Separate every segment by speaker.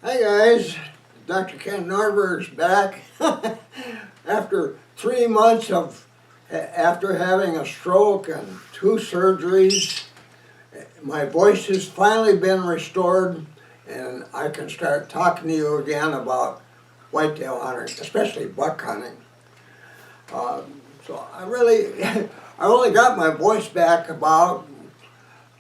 Speaker 1: Hi guys, Dr. Ken Nordberg's back. After 3 months after having a stroke and 2 surgeries, my voice has finally been restored and I can start talking to you again about whitetail hunting, especially buck hunting. So I only got my voice back about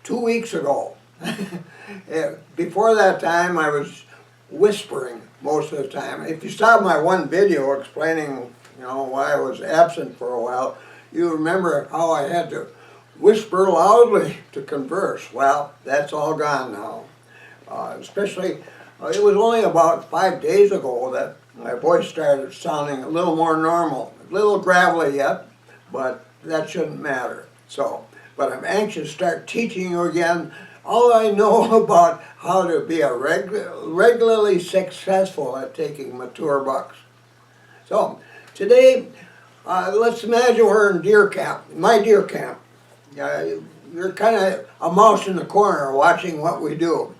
Speaker 1: 2 weeks ago. Before that time I was whispering most of the time. If you saw my one video explaining, why I was absent for a while, you remember how I had to whisper loudly to converse. Well, that's all gone now. Especially, it was only about 5 days ago that my voice started sounding a little more normal. A little gravelly yet, but that shouldn't matter. But I'm anxious to start teaching you again all I know about how to be regularly successful at taking mature bucks. So today, let's imagine we're in deer camp, my deer camp. You're kind of a mouse in the corner watching what we do.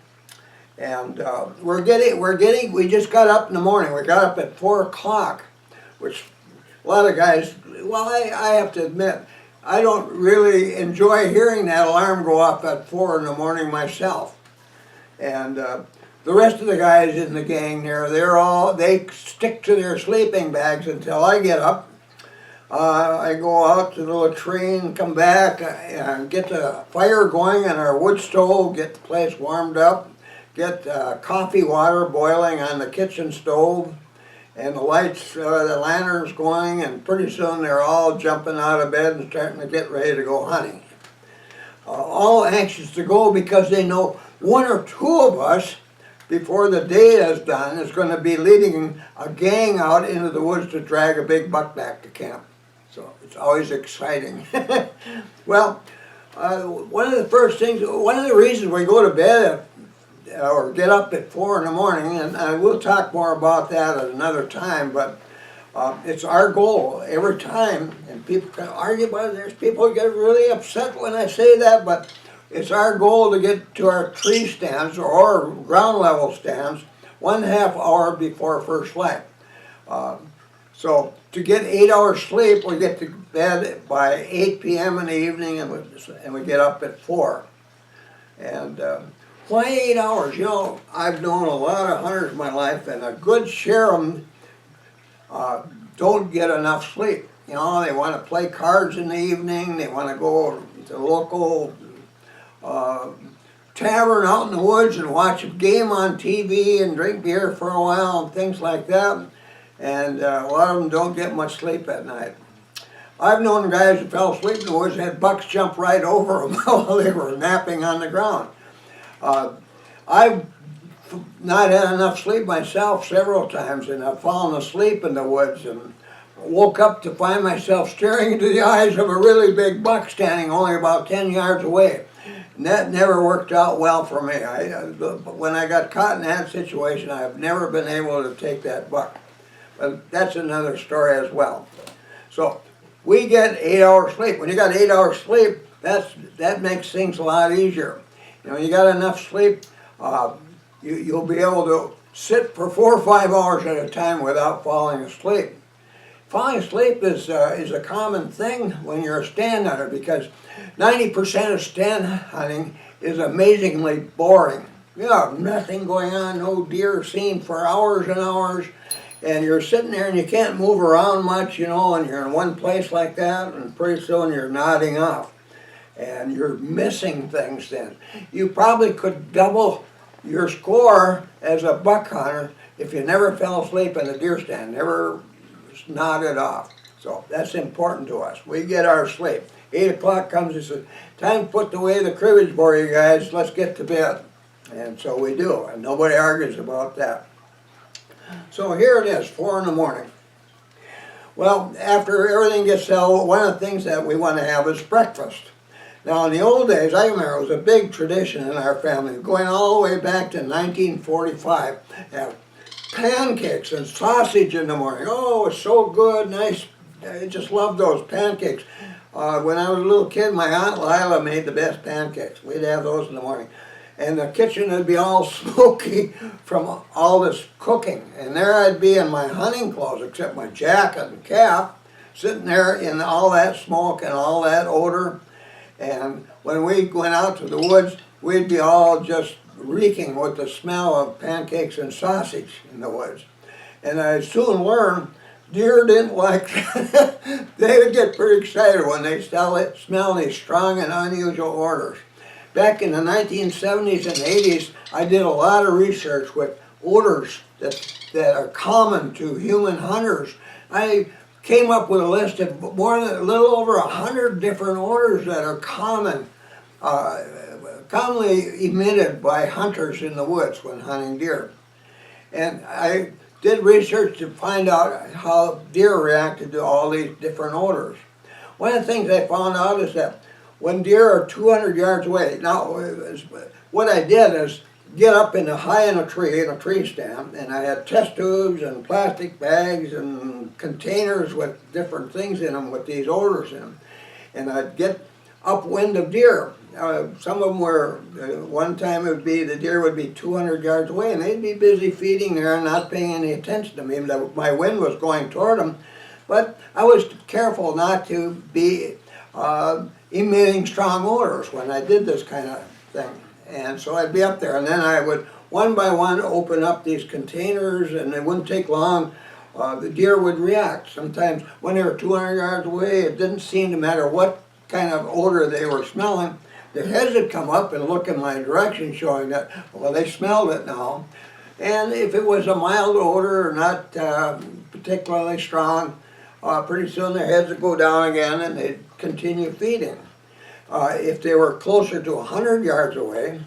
Speaker 1: And we just got up in the morning. We got up at 4 o'clock, which a lot of guys, well, I have to admit, I don't really enjoy hearing that alarm go off at 4 in the morning myself. And the rest of the guys in the gang there, they stick to their sleeping bags until I get up. I go out to the latrine, come back, and get the fire going in our wood stove, get the place warmed up, get coffee water boiling on the kitchen stove, and the lights, the lanterns going, and pretty soon they're all jumping out of bed and starting to get ready to go hunting. All anxious to go because they know one or two of us, before the day is done, is going to be leading a gang out into the woods to drag a big buck back to camp. So it's always exciting. Well, one of the reasons we go to bed or get up at 4 in the morning, and I will talk more about that at another time, but it's our goal every time, and people can argue about it. There's people who get really upset when I say that, but it's our goal to get to our tree stands or ground level stands 1/2 hour before first light. So to get 8 hours sleep, we get to bed by 8 p.m. in the evening, and we get up at 4. And why 8 hours? I've known a lot of hunters in my life, and a good share of them don't get enough sleep. They want to play cards in the evening, they want to go to the local tavern out in the woods and watch a game on TV and drink beer for a while and things like that. And a lot of them don't get much sleep at night. I've known guys who fell asleep in the woods and had bucks jump right over them while they were napping on the ground. I've not had enough sleep myself several times, and I've fallen asleep in the woods and woke up to find myself staring into the eyes of a really big buck standing only about 10 yards away. And that never worked out well for me. When I got caught in that situation, I've never been able to take that buck. But that's another story as well. So we get 8 hours sleep. When you got 8 hours sleep, that makes things a lot easier. You got enough sleep, you'll be able to sit for 4 or 5 hours at a time without falling asleep. Falling asleep is a common thing when you're a stand hunter, because 90% of stand hunting is amazingly boring. You have nothing going on, no deer seen for hours and hours, and you're sitting there and you can't move around much, and you're in one place like that, and pretty soon you're nodding off. And you're missing things then. You probably could double your score as a buck hunter if you never fell asleep in a deer stand, never nodded off. So that's important to us. We get our sleep. 8 o'clock comes and says, time to put away the cribbage for you guys, let's get to bed. And so we do, and nobody argues about that. So here it is, 4 in the morning. Well, after everything gets settled, one of the things that we want to have is breakfast. Now, in the old days, I remember it was a big tradition in our family, going all the way back to 1945, have pancakes and sausage in the morning. Oh, it's so good, nice. I just love those pancakes. When I was a little kid, my Aunt Lila made the best pancakes. We'd have those in the morning. and the kitchen would be all smoky from all this cooking. And there I'd be in my hunting clothes, except my jacket and cap, sitting there in all that smoke and all that odor. And when we went out to the woods, we'd be all just reeking with the smell of pancakes and sausage in the woods. And I soon learned deer didn't like that. They would get pretty excited when they smell these strong and unusual odors. Back in the 1970s and 80s, I did a lot of research with odors that are common to human hunters. I came up with a list of a little over 100 different odors that are commonly emitted by hunters in the woods when hunting deer. And I did research to find out how deer reacted to all these different odors. One of the things I found out is that when deer are 200 yards away, now what I did is get up high in a tree stand, and I had test tubes and plastic bags and containers with different things in them with these odors in them. And I'd get upwind of deer. Some of them were, one time the deer would be 200 yards away, and they'd be busy feeding there and not paying any attention to me. My wind was going toward them, but I was careful not to be emitting strong odors when I did this kind of thing. And so I'd be up there, and then I would one by one open up these containers, and it wouldn't take long. The deer would react. Sometimes when they were 200 yards away, it didn't seem to matter what kind of odor they were smelling. Their heads would come up and look in my direction, showing that, well, they smelled it now. And if it was a mild odor or not particularly strong, pretty soon their heads would go down again and they'd continue feeding. If they were closer to 100 yards away,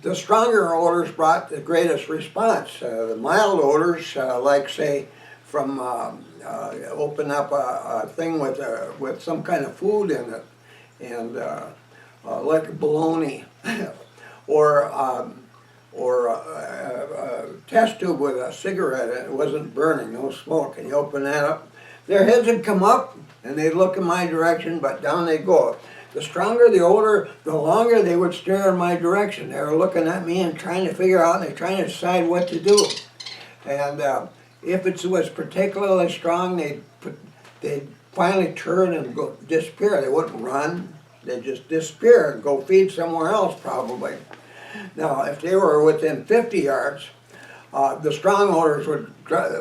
Speaker 1: the stronger odors brought the greatest response. The mild odors, like say from open up a thing with some kind of food in it, and like bologna, or a test tube with a cigarette and it wasn't burning, no smoke, and you open that up, their heads would come up and they'd look in my direction, but down they'd go. The stronger the odor, the longer they would stare in my direction. They were looking at me and trying to figure out, and they're trying to decide what to do. And if it was particularly strong, they'd finally turn and disappear. They wouldn't run, they'd just disappear and go feed somewhere else probably. Now, if they were within 50 yards, the strong odors would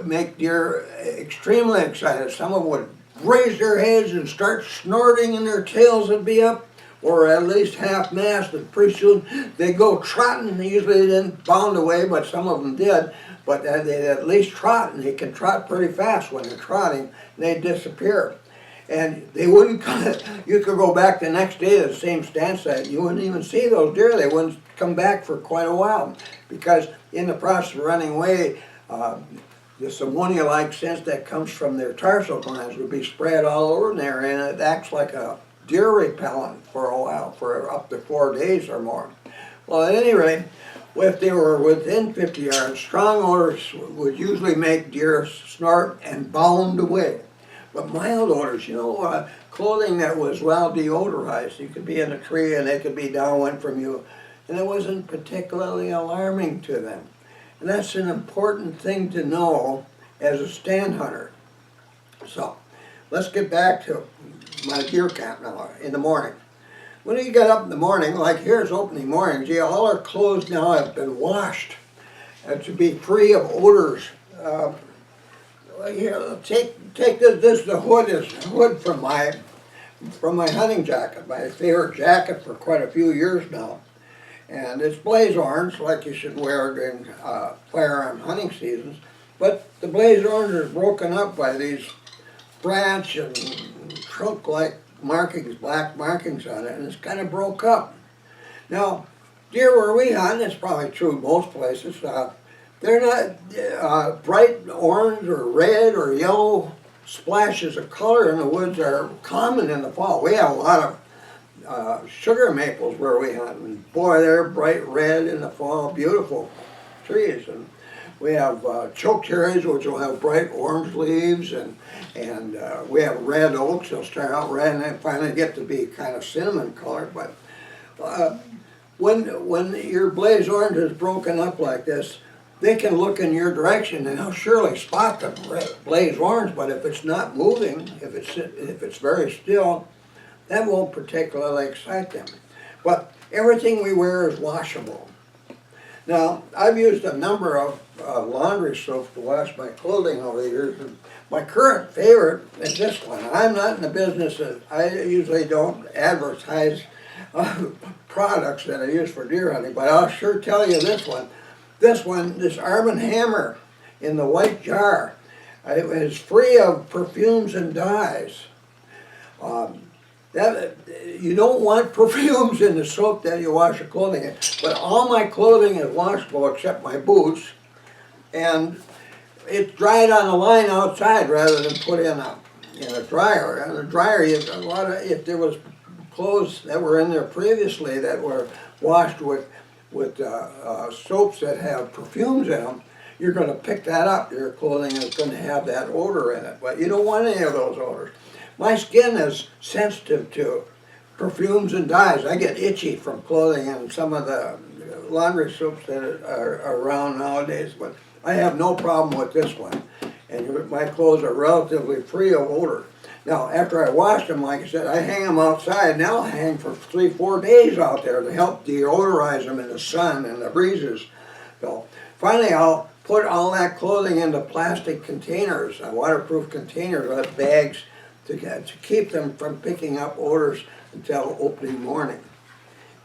Speaker 1: make deer extremely excited. Some of them would raise their heads and start snorting, and their tails would be up, or at least half-mast, and pretty soon they'd go trotting. Usually they didn't bound away, but some of them did. But they'd at least trot, and they can trot pretty fast when they're trotting, and they'd disappear. And they wouldn't come, you could go back the next day to the same stand site, you wouldn't even see those deer. They wouldn't come back for quite a while, because in the process of running away, this ammonia-like scent that comes from their tarsal glands would be spread all over there, and it acts like a deer repellent for a while, for up to 4 days or more. Well, at any rate, if they were within 50 yards, strong odors would usually make deer snort and bound away. But mild odors, clothing that was well deodorized, you could be in a tree and they could be downwind from you, and it wasn't particularly alarming to them. And that's an important thing to know as a stand hunter. So, let's get back to my deer camp now in the morning. When you get up in the morning, like here's opening morning, all our clothes now have been washed to be free of odors. Here, take this. The hood is hood from my hunting jacket, my favorite jacket for quite a few years now. And it's blaze orange, like you should wear during firearm hunting seasons. But the blaze orange is broken up by these branch and trunk-like markings, black markings on it, and it's kind of broke up. Now, deer where we hunt, it's probably true most places, they're not bright orange or red or yellow splashes of color in the woods are common in the fall. We have a lot of sugar maples where we hunt, and boy, they're bright red in the fall, beautiful trees. And we have choke cherries, which will have bright orange leaves, and we have red oaks. They'll start out red and then finally get to be kind of cinnamon colored. But When your blaze orange is broken up like this, they can look in your direction and they'll surely spot the blaze orange, but if it's not moving, if it's very still, that won't particularly excite them. But everything we wear is washable. Now, I've used a number of laundry soaps to wash my clothing over the years, and my current favorite is this one. I'm not in the business I usually don't advertise products that I use for deer hunting, but I'll sure tell you this one. This Arm & Hammer in the white jar, it is free of perfumes and dyes. You don't want perfumes in the soap that you wash your clothing in. But all my clothing is washable except my boots, and it's dried on the line outside rather than put in a dryer. And the dryer, if there was clothes that were in there previously that were washed with soaps that have perfumes in them, you're going to pick that up. Your clothing is going to have that odor in it, but you don't want any of those odors. My skin is sensitive to perfumes and dyes. I get itchy from clothing and some of the laundry soaps that are around nowadays, but I have no problem with this one. And my clothes are relatively free of odor. Now, after I wash them, like I said, I hang them outside. Now I'll hang for 3-4 days out there to help deodorize them in the sun and the breezes. So finally, I'll put all that clothing into plastic containers, waterproof containers, like bags, to keep them from picking up odors until opening morning.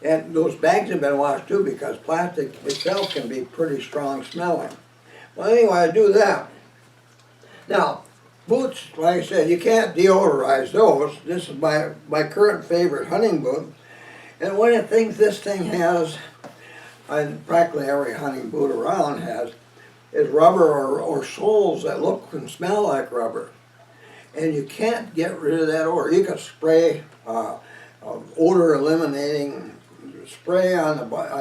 Speaker 1: And those bags have been washed too, because plastic itself can be pretty strong smelling. Well, anyway, I do that. Now, boots, like I said, you can't deodorize those. This is my current favorite hunting boot. And one of the things this thing has, and practically every hunting boot around has, is rubber or soles that look and smell like rubber. And you can't get rid of that odor. You can spray odor eliminating spray on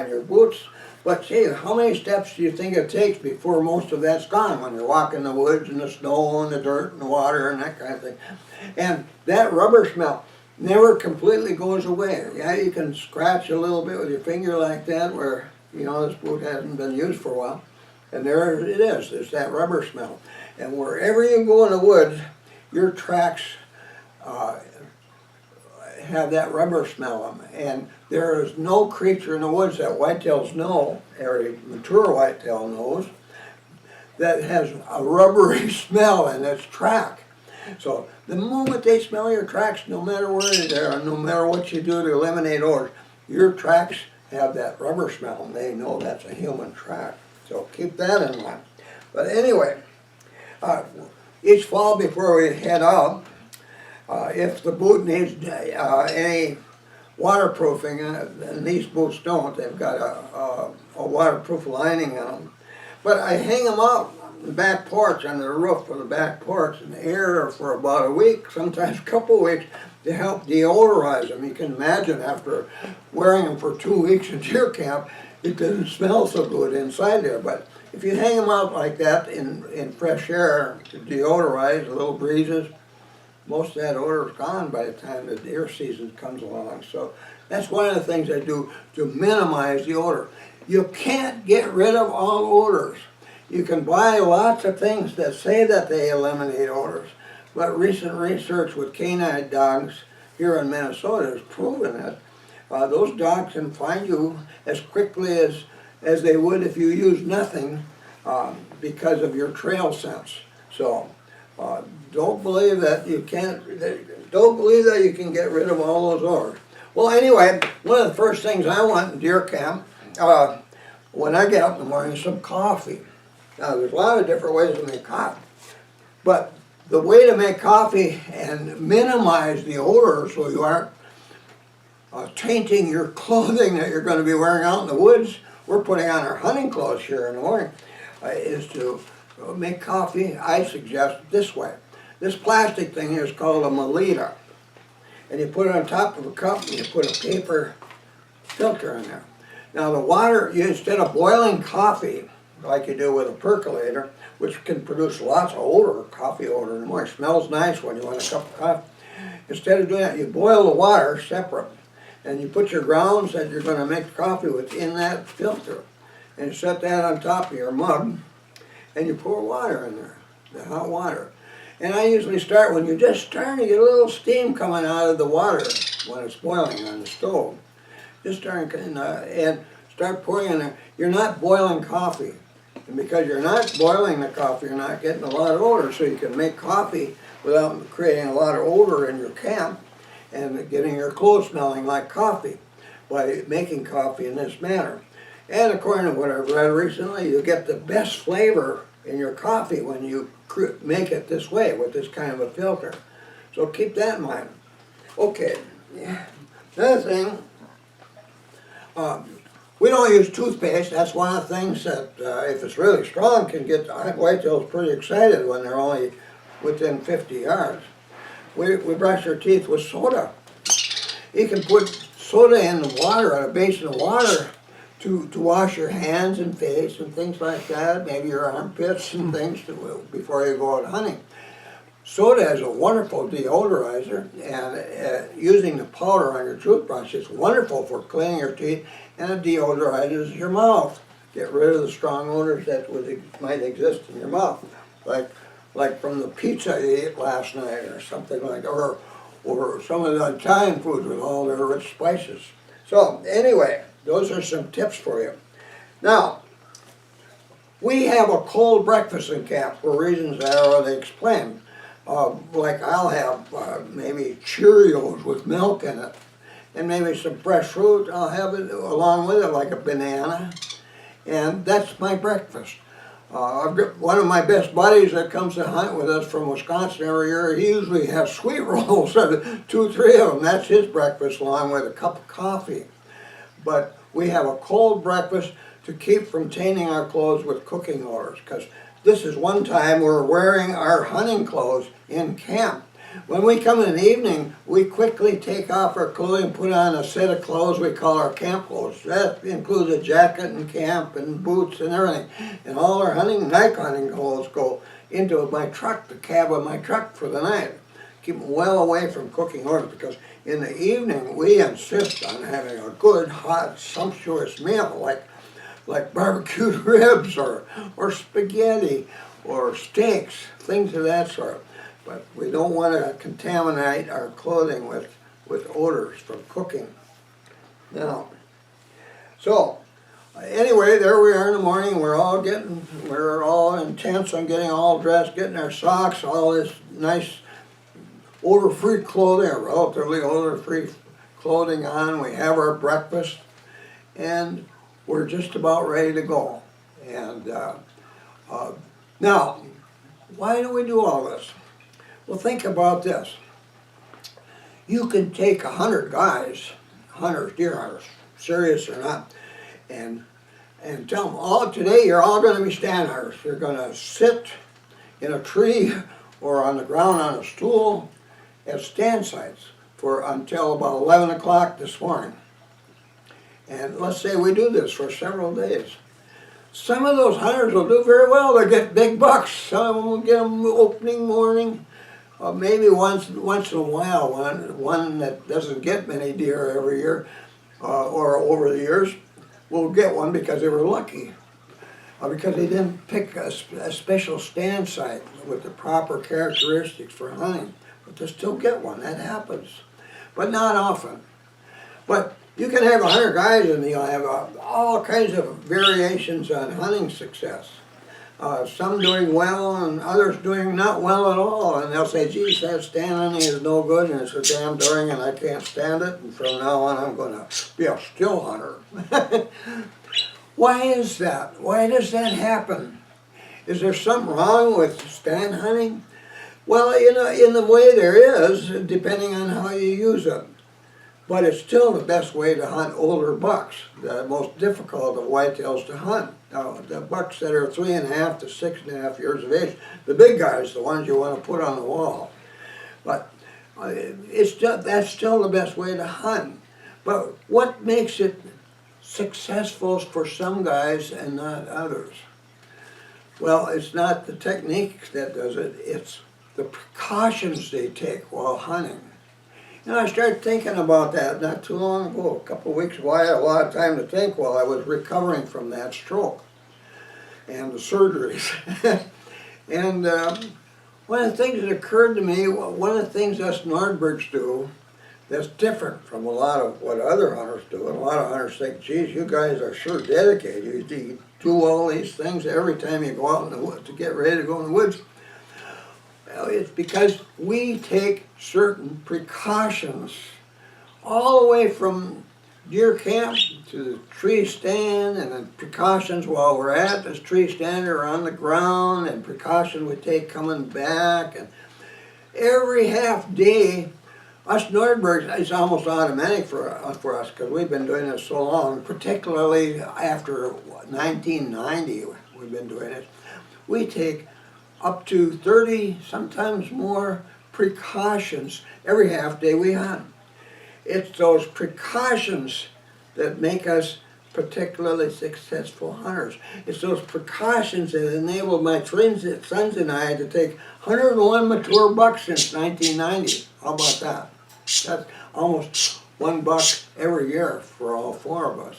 Speaker 1: your boots, but gee, how many steps do you think it takes before most of that's gone when you're walking the woods and the snow and the dirt and the water and that kind of thing? And that rubber smell never completely goes away. Yeah, you can scratch a little bit with your finger like that where, you know, this boot hasn't been used for a while, and there it is. There's that rubber smell. And wherever you go in the woods, your tracks have that rubber smell on them. And there is no creature in the woods that whitetails know, every mature whitetail knows, that has a rubbery smell in its track. So the moment they smell your tracks, no matter where they are, no matter what you do to eliminate odors, your tracks have that rubber smell, and they know that's a human track. So keep that in mind. But anyway, each fall before we head out, if the boot needs any waterproofing, and these boots don't, they've got a waterproof lining on them. But I hang them out on the back porch, under the roof of the back porch in the air for about a week, sometimes a couple of weeks, to help deodorize them. You can imagine after wearing them for 2 weeks in deer camp, it doesn't smell so good inside there. But if you hang them out like that in fresh air to deodorize, a little breezes, most of that odor is gone by the time the deer season comes along. So that's one of the things I do to minimize the odor. You can't get rid of all odors. You can buy lots of things that say that they eliminate odors, but recent research with canine dogs here in Minnesota has proven that those dogs can find you as quickly as they would if you used nothing because of your trail sense. So don't believe that you can get rid of all those odors. Well, anyway, one of the first things I want in deer camp, when I get up in the morning, is some coffee. Now, there's a lot of different ways to make coffee, but the way to make coffee and minimize the odor so you aren't tainting your clothing that you're going to be wearing out in the woods, we're putting on our hunting clothes here in the morning, is to make coffee, I suggest, this way. This plastic thing here is called a Melita. And you put it on top of a cup and you put a paper filter in there. Now the water, instead of boiling coffee like you do with a percolator, which can produce lots of odor, coffee odor in the morning, smells nice when you want a cup of coffee. Instead of doing that, you boil the water separate. and you put your grounds that you're going to make coffee with in that filter, and you set that on top of your mug, and you pour water in there, the hot water. And I usually start when you're just starting to get a little steam coming out of the water when it's boiling on the stove. Just start and start pouring in there. You're not boiling coffee. And because you're not boiling the coffee, you're not getting a lot of odor, so you can make coffee without creating a lot of odor in your camp and getting your clothes smelling like coffee by making coffee in this manner. And according to what I've read recently, you get the best flavor in your coffee when you make it this way, with this kind of a filter. So keep that in mind. Okay, another thing, we don't use toothpaste. That's one of the things that, if it's really strong, can get whitetails pretty excited when they're only within 50 yards. We brush our teeth with soda. You can put soda in the water, on a basin of water, to wash your hands and face and things like that, maybe your armpits and things before you go out hunting. Soda is a wonderful deodorizer, and using the powder on your toothbrush is wonderful for cleaning your teeth, and it deodorizes your mouth. Get rid of the strong odors that might exist in your mouth, like from the pizza you ate last night or something like that, or some of the Italian foods with all their rich spices. So anyway, those are some tips for you. Now, we have a cold breakfast in camp for reasons that I already explained. Like I'll have maybe Cheerios with milk in it, and maybe some fresh fruit. I'll have it along with it, like a banana, and that's my breakfast. I've got one of my best buddies that comes to hunt with us from Wisconsin every year. He usually has sweet rolls, 2, 3 of them. That's his breakfast, along with a cup of coffee. But we have a cold breakfast to keep from tainting our clothes with cooking odors, because this is one time we're wearing our hunting clothes in camp. When we come in the evening, we quickly take off our clothing and put on a set of clothes we call our camp clothes. That includes a jacket and camp and boots and everything. And all our night hunting clothes go into my truck, the cab of my truck for the night. Keep them well away from cooking odors, because in the evening we insist on having a good, hot, sumptuous meal like barbecued ribs or spaghetti or steaks, things of that sort. But we don't want to contaminate our clothing with odors from cooking. Now, so anyway, there we are in the morning. We're all intense on getting all dressed, getting our socks, all this nice odor-free clothing, or relatively odor-free clothing on. We have our breakfast, and we're just about ready to go. And now, why do we do all this? Well, think about this. You can take 100 guys, hunters, deer hunters, serious or not, and tell them, today you're all going to be stand hunters. You're going to sit in a tree or on the ground on a stool at stand sites until about 11 o'clock this morning. And let's say we do this for several days. Some of those hunters will do very well. They'll get big bucks. Some of them will get them opening morning. Maybe once in a while, one that doesn't get many deer every year or over the years will get one because they were lucky. Because they didn't pick a special stand site with the proper characteristics for hunting. But they still get one. That happens. But not often. But you can have 100 guys and you'll have all kinds of variations on hunting success. Some doing well and others doing not well at all. And they'll say, geez, that stand hunting is no good and it's a damn during and I can't stand it. And from now on I'm going to be a still hunter. Why is that? Why does that happen? Is there something wrong with stand hunting? Well, in the way there is, depending on how you use it. But it's still the best way to hunt older bucks, the most difficult of whitetails to hunt. Now, the bucks that are 3.5 to 6.5 years of age, the big guys, the ones you want to put on the wall. But that's still the best way to hunt. But what makes it successful for some guys and not others? Well, it's not the technique that does it, it's the precautions they take while hunting. And I started thinking about that not too long ago, a couple of weeks ago. I had a lot of time to think while I was recovering from that stroke and the surgeries. And one of the things that occurred to me, one of the things us Nordbergs do that's different from a lot of what other hunters do, and a lot of hunters think, geez, you guys are sure dedicated. You do all these things every time you go out in the woods to get ready to go in the woods. Well, it's because we take certain precautions all the way from deer camp to the tree stand, and then precautions while we're at this tree stand or on the ground, and precautions we take coming back. And every half day, us Nordbergs, it's almost automatic for us because we've been doing this so long, particularly after 1990 we've been doing it. We take up to 30, sometimes more, precautions every half day we hunt. It's those precautions that make us particularly successful hunters. It's those precautions that enabled my sons and I to take 101 mature bucks since 1990. How about that? That's almost 1 buck every year for all 4 of us.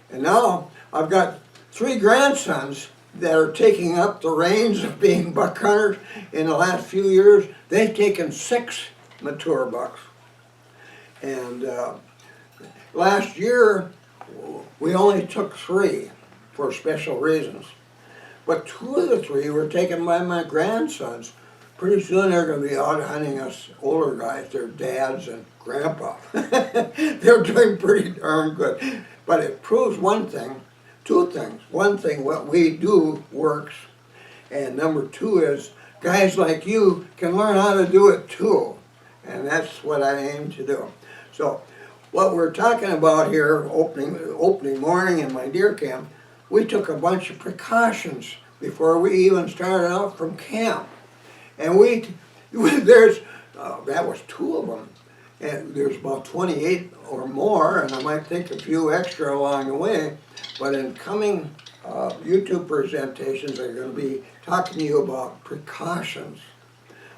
Speaker 1: And now I've got 3 grandsons that are taking up the reins of being buck hunters in the last few years. They've taken 6 mature bucks. And last year, we only took 3 for special reasons. But 2 of the 3 were taken by my grandsons. Pretty soon they're going to be out hunting us older guys, their dads and grandpa. They're doing pretty darn good. But it proves one thing, 2 things. One thing, what we do works. And number 2 is, guys like you can learn how to do it too. And that's what I aim to do. So, what we're talking about here, opening morning in my deer camp, we took a bunch of precautions before we even started out from camp. And that was 2 of them. And there's about 28 or more, and I might think a few extra along the way. But in coming YouTube presentations, I'm going to be talking to you about precautions.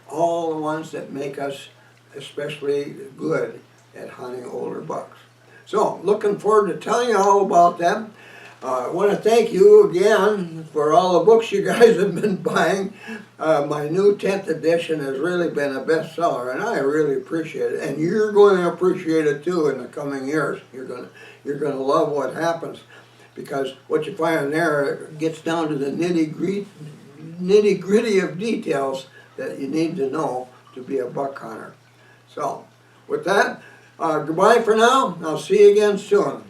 Speaker 1: All the ones that make us especially good at hunting older bucks. So, looking forward to telling you all about them. I want to thank you again for all the books you guys have been buying. My new 10th edition has really been a bestseller, and I really appreciate it. And you're going to appreciate it too in the coming years. You're going to love what happens, because what you find there gets down to the nitty gritty of details that you need to know to be a buck hunter. So, with that, goodbye for now. I'll see you again soon.